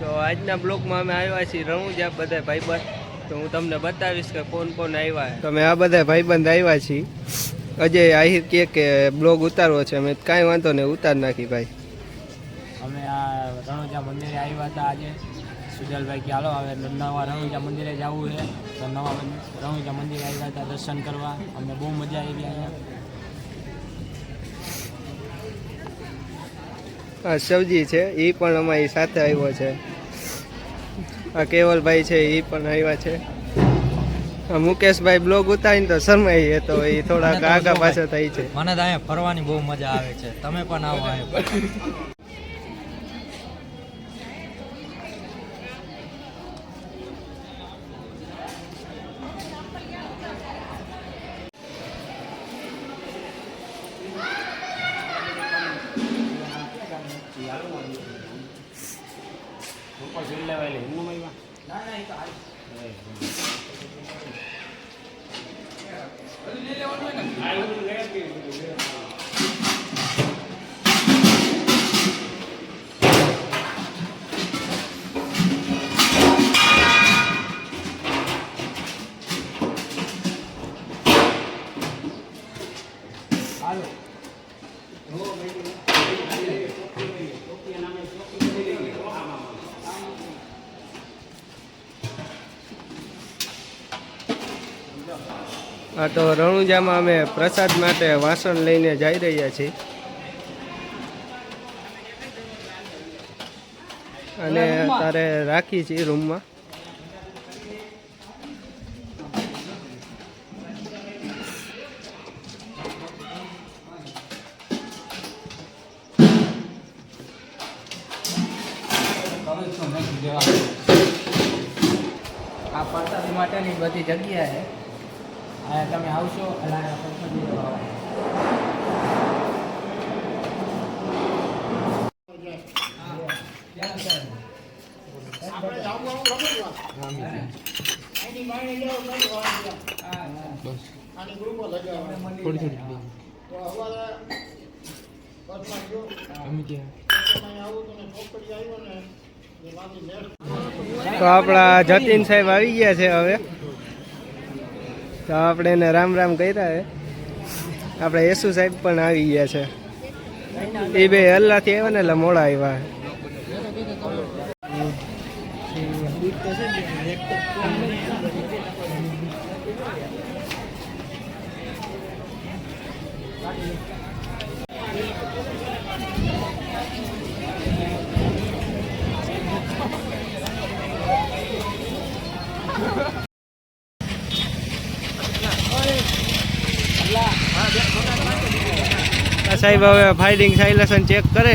તો આજના બ્લોગમાં અમે આવ્યા છીએ રણુજા બધા ભાઈબંધ. તો હું તમને બતાવીશ કે કોણ કોણ આવ્યા છે. તમે આ બધા ભાઈબંધ આવ્યા છીએ. અજય આહિર કે બ્લોગ ઉતારવો છે. અમે કાંઈ વાંધો નહીં, ઉતાર નાખી ભાઈ. અમે આ રણુજા મંદિરે આવ્યા હતા આજે. સુજલભાઈ કે હાલો હવે નવા રણુજા મંદિરે જવું છે. તો નવા રણુજા મંદિરે આવ્યા હતા દર્શન કરવા. અમને બહુ મજા આવી અહીંયા. આ શિવજી છે, એ પણ અમારી સાથે આવ્યો છે. આ કેવલભાઈ છે, એ પણ આવ્યા છે. આ મુકેશભાઈ બ્લોગ ઉતારીને તો શરમાઈ, તો એ થોડાક આગા પાછળ થાય છે. મને તો અહીંયા ફરવાની બહુ મજા આવે છે. તમે પણ આવો અહીંયા. હા, તો રણુજામાં અમે પ્રસાદ માટે વાસણ લઈને જઈ રહ્યા છીએ. અને તારે રાખી છીએ રૂમમાં. આ પ્રસાદી માટેની બધી જગ્યા છે. તમે આવશો તો આપણા જતીન સાહેબ આવી ગયા છે હવે. તો આપણે એને રામ રામ કર્યા છે. આપણે યેસુ સાહેબ પણ આવી ગયા છે. એ બે અલ્લાહથી આવ્યા ને એટલે મોડા આવ્યા. સાહેબ હવે ફાયરિંગ સાયલેશન ચેક કરે.